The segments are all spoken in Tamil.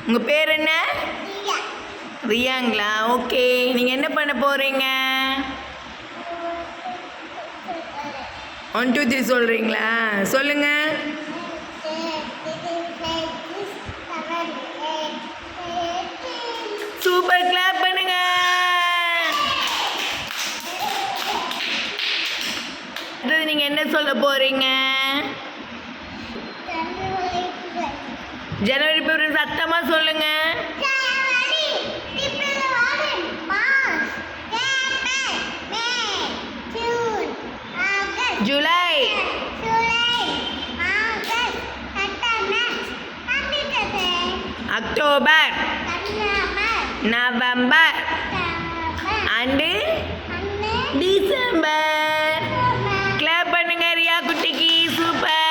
உங்கள் பேர் என்ன? ரியாங்களா? ஓகே, நீங்கள் என்ன பண்ண போகிறீங்க? 1 2 3 சொல்கிறீங்களா? சொல்லுங்கள். சூப்பர், கிளாப் பண்ணுங்க. அடுத்தது நீங்கள் என்ன சொல்ல போகிறீங்க? ஜனவரி பிப்ரவரி சத்தமாக சொல்லுங்க. July, October, November and December. Clap பண்ணுங்க ரியா குட்டிக்கு. சூப்பர்.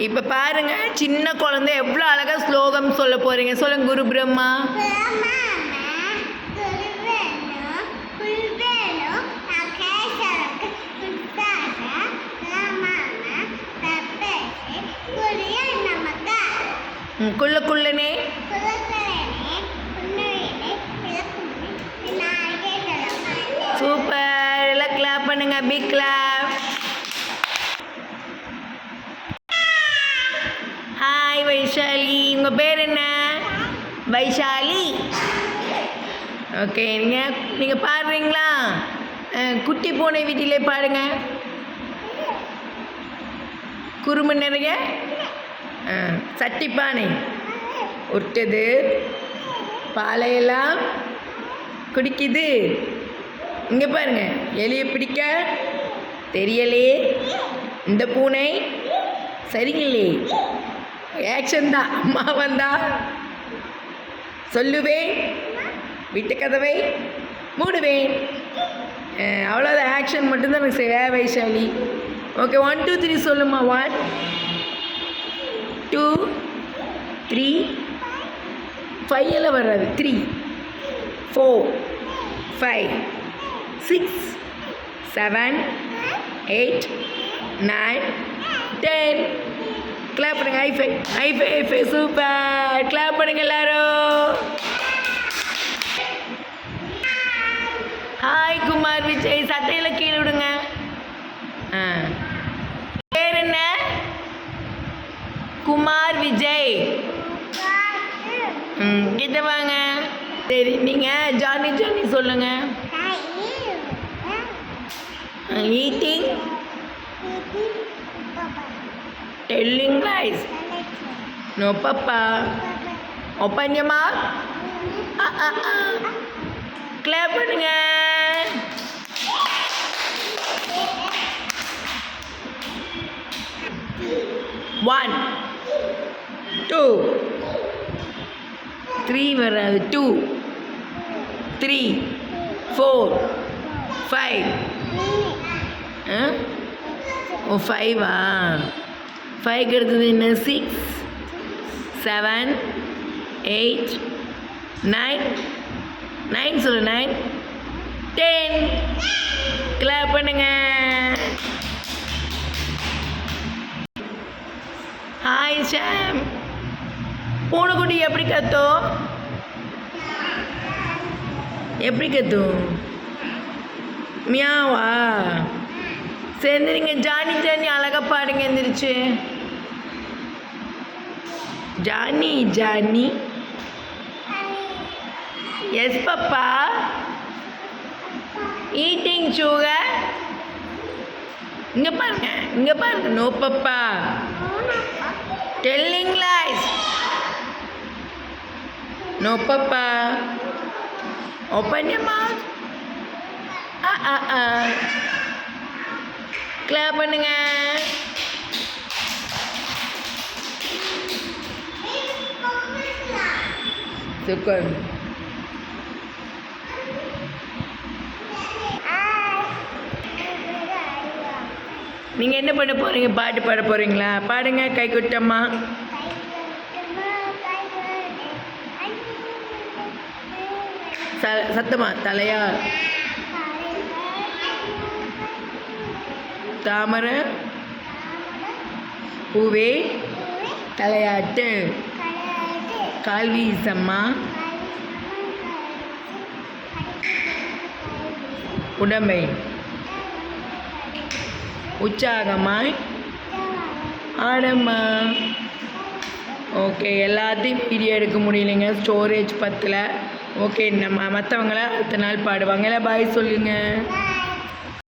இப்போ பாருங்க, சின்ன குழந்தை எவ்வளோ அழகாக ஸ்லோகம் சொல்ல போறீங்க. சொல்லுங்க. குரு பிரம்மா, குள்ள குள்ளனே, சூப்பர். எல்லாம் கிளாப் பண்ணுங்க. Big clap. ஹாய் வைஷாலி. உங்கள் பேர் என்ன? வைஷாலி. ஓகே, நீங்கள் பாடுறீங்களா? குட்டி பூனை வீட்டிலே பாடுங்க. குறும்பு நிறைய சட்டிப்பானை உருட்டுது, பாலையெல்லாம் குடிக்குது. இங்கே பாருங்க, எலியை பிடிக்க தெரியலே இந்த பூனை சரிங்களே. ஆக்ஷன் தான். அம்மா வந்தா சொல்லுவேன், வீட்டு கதவை மூடுவேன். அவ்வளோதான். ஆக்ஷன் மட்டும்தான் எனக்கு செய்ய. வைஷாலி. ஓகே, 1 2 3 சொல்லுமா. 1 2 3 5 எல்லாம் வராது. 3 4 5 6 7 8 9 10. கிளாப் பண்ணுங்க. ஐஃபை ஐஃபை ஐஃபை. சூப்பர். கிளாப் பண்ணுங்க எல்லாரும். ஹாய் குமார் விஜய். சட்டையில் கீழே விடுங்க. பேர் என்ன? குமார் விஜய். கிட்ட வாங்க. சரி, நீங்கள் ஜானி ஜானி சொல்லுங்க. Eating, telling lies, no papa, open your mouth. Clap பண்ணுங்க. One 2 3 வராது. 2 3 4 5. ஓ 5ஆ? 5க்கு அடுத்தது என்ன? 6 7 8 9 9 சொல்லு. 9 10. கிளாப் பண்ணுங்க. ஹாய் ஷாம். பூனைக்குட்டி எப்படி கத்தும்? எப்படி கத்தும்? மியாவா? சரி, நீங்கள் ஜானி ஜானி அழகாக பாடுங்க. எந்திரிச்சு. Johnny Johnny. Yes papa. Eating sugar. இங்கே பாருங்க, இங்கே பாருங்க. No papa. Telling lies. No papa. Open your mouth. Clap பண்ணுங்க. சூப்பர். நீங்கள் என்ன பண்ண போகிறீங்க? பாட்டு பாட போகிறீங்களா? பாடுங்க. கை கொட்டம்மா. சத்தமா. தலையா தாமரை பூவே தலையாட்டு கால் வீசம்மா உடம்பை உற்சாகமாய் ஆடம்மா. ஓகே, எல்லாத்தையும் வீடியோ எடுக்க முடியலைங்க, ஸ்டோரேஜ் பத்தல. ஓகே, நம்ம மற்றவங்கள அடுத்த நாள் பாடுவாங்க. பாய் சொல்லுங்க.